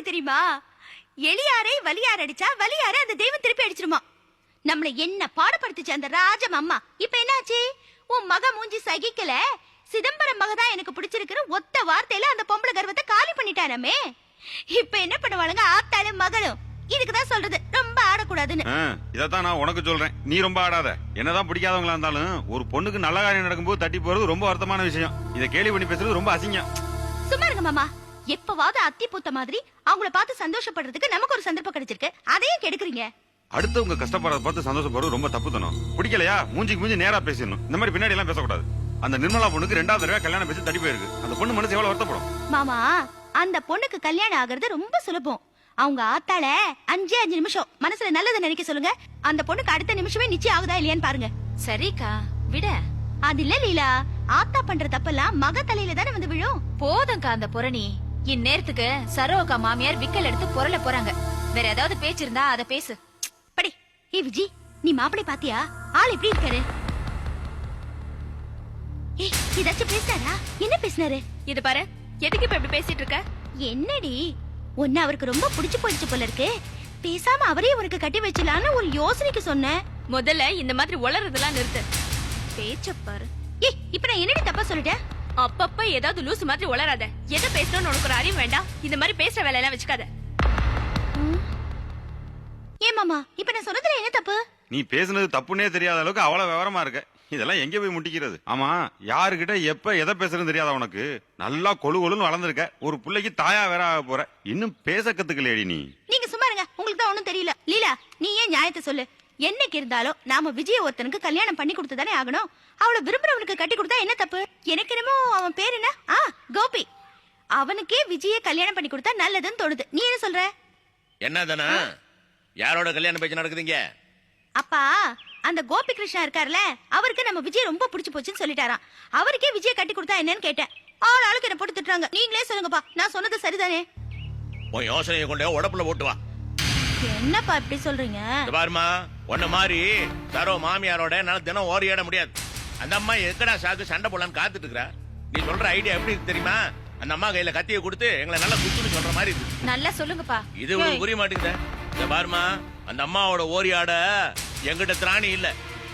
தெரியுமா? எளியாரை வலியார் அடிச்சா வலியாரை அந்த தெய்வம் திருப்பி அடிச்சிருமா. நம்மள என்ன பாடப்படுத்துச்சு அந்த ராஜம் அம்மா. இப்ப என்னாச்சு? உன் மக மூஞ்சி சகிக்கல, சிதம்பரம் மகதான் எனக்கு பிடிச்சிருக்கிற ஒத்த வார்த்தையில அந்த பொம்பளை கர்வத்தை காலி பண்ணிட்டானமே. இப்ப என்ன பண்ணுவாளுங்க ஆத்தாலும் மகளும்? இதுக்குதான் சொல்றது ரொம்ப ஆடக்கூடாதுன்னு. இதத்தான் நான் உனக்கு சொல்றேன், நீ ரொம்ப ஆடாத. என்னதான் பிடிக்காதவங்களா இருந்தாலும் ஒரு பொண்ணுக்கு நல்ல காரியம் நடக்கும்போது தட்டி போறது ரொம்ப வருத்தமான விஷயம். இதை கேலி பண்ணி பேசுறது ரொம்ப அசிங்கம். சும்மா இருங்க மாமா. எப்பவாவது அத்தி பூத்த மாதிரி அவங்கள பார்த்து சந்தோஷப்படுறதுக்கு நமக்கு ஒரு சந்தர்ப்பம் கிடைச்சிருக்கு, அதையும் கெடுக்குறீங்க. அடுத்தவங்க கஷ்டப்படுறத பார்த்து சந்தோஷப்படுறது ரொம்ப தப்பு தானோ. பிடிக்கலையா மூஞ்சிக்கு மூஞ்சி நேரா பேசிடணும். இந்த மாதிரி பின்னாடி எல்லாம் பேசக்கூடாது. அந்த நிர்மலா பொண்ணுக்கு 2வது தடவை கல்யாணம் பேசி தட்டி போயிருக்கு. அந்த பொண்ணு மனசு எவ்வளவு வருத்தப்படும். மாமா, அந்த பொண்ணுக்கு கல்யாணம் ஆகிறது ரொம்ப சுலபம். அவங்க ஆத்தால 5 நிமிஷம் மனசுல நல்லதை நினைக்க சொல்லுங்க. அந்த பொண்ணுக்கு அடுத்த நிமிஷமே நிச்சயம் ஆகுதா இல்லையான்னு பாருங்க. சரிக்கா விட. அது இல்ல லீலா, ஆத்தா பண்ற தப்பெல்லாம் மக தலையில தானே வந்து விழும். போதும்க்கா அந்த புரணி. இந்நேரத்துக்கு சரோக்கா மாமியார் விக்கல் எடுத்து பொருள போறாங்க. வேற ஏதாவது பேச்சு இருந்தா அத பேசு. படி. ஏ விஜி, நீ மாப்பிளை பாத்தியா? ஆள் எப்படி இருக்காரு? ஏய், ஏதாச்சும் பேசினாரா? என்ன பேசினாரு? இது பாரு, எதுக்கு இப்ப இப்படி பேசிட்டு இருக்க? என்னடி, உன்னை அவருக்கு ரொம்ப பிடிச்சு போயிடுச்சு போல இருக்கு. பேசாம அவரே உனக்கு கட்டி வச்சலான்னு ஒரு யோசனைக்கு சொன்னேன். முதல்ல இந்த மாதிரி உளறதெல்லாம் நிறுத்து. பேச்ச பாரு. ஏய், இப்ப நான் என்னடி தப்பா சொல்லிட்டேன்? அப்பப்ப ஏதாவது லூசு மாதிரி உளராத. எதை பேசணும்னு உனக்கு ஒரு அறிவு வேண்டாம். இந்த மாதிரி பேசுற வேலையெல்லாம் வச்சுக்காத. ஏ மாமா, இப்ப நான் சொன்னதுல என்ன தப்பு? நீ பேசுனது தப்புன்னே தெரியாத அளவுக்கு அவ்வளவு விவரமா இருக்க. இதெல்லாம் எங்க போய் முட்டிக்கிறது? ஆமா, யாருகிட்ட எப்ப எதை பேசுறதுன்னு தெரியாத உனக்கு. நல்லா கொழு கொழுன்னு வளர்ந்துருக்க. ஒரு பிள்ளைக்கு தாயா வேற ஆக போற. இன்னும் பேச கத்துக்கலையடி நீ. நீங்க சும்மா இருங்க, உங்களுக்கு தான் ஒண்ணும் தெரியல. லீலா, நீ ஏன் நியாயத்தை சொல்லு. என்னைக்கு இருந்தாலும் நாம விஜய ஒருத்தனுக்கு கல்யாணம் பண்ணி கொடுத்துதானே ஆகணும். அவளை விரும்புறவனுக்கு கட்டி கொடுத்தா என்ன தப்பு? எனக்கு என்னமோ அவன் பேர் என்ன, கோபி, அவனுக்கே விஜய கல்யாணம் பண்ணி கொடுத்தா நல்லதுன்னு தோணுது. நீ என்ன சொல்ற? என்னதானா? யாரோட கல்யாணம் பேச்சு நடக்குதுங்க? அப்பா, அந்த கோபி கிருஷ்ணா இருக்காருல, அவருக்கு நம்ம விஜய் ரொம்ப பிடிச்சு போச்சுன்னு சொல்லிட்டாராம். அவருக்கே விஜய கட்டி கொடுத்தா என்னன்னு கேட்டேன். ஆளுக்கு என்ன போட்டு திட்டுறாங்க. நீங்களே சொல்லுங்கப்பா, நான் சொன்னது சரிதானே? உன் யோசனையை கொண்டே உடப்புல போட்டு வா. என்னப்பா இப்படி சொல்றீங்க? பாருமா, உன்ன மாதிரி சரோ மாமியாரோட என்னால தினம் ஓரியாட முடியாது. அந்த அம்மா எக்கடா சாக்கு சண்டை போடலான்னு காத்துட்டு இருக்கா. நீ சொல்ற ஐடியா எப்படி இருக்கு தெரியுமா? அந்த அம்மா கையில கத்தியை கொடுத்து எங்களை நல்லா குத்துன்னு சொல்ற மாதிரி இருக்கு. நல்லா சொல்லுங்கப்பா. இது உங்களுக்கு புரிய மாட்டேங்குது. பாருமா, அந்த அம்மாவோட ஓரியாட எங்கிட்ட திராணி இல்ல.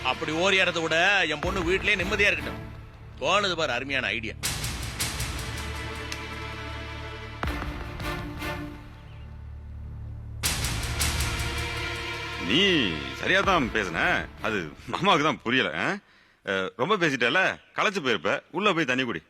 அப்படி ஓரியாடத்தை விட என் பொண்ணு வீட்லயே நிம்மதியா இருக்கட்டும். தோணுது பாரு, அருமையான ஐடியா. நீ சரியா தான் பேசுன. அது மாமாவுக்கு தான் புரியல. ரொம்ப பேசிட்டல, களைச்சு போயிருப்ப. உள்ள போய் தண்ணி குடி.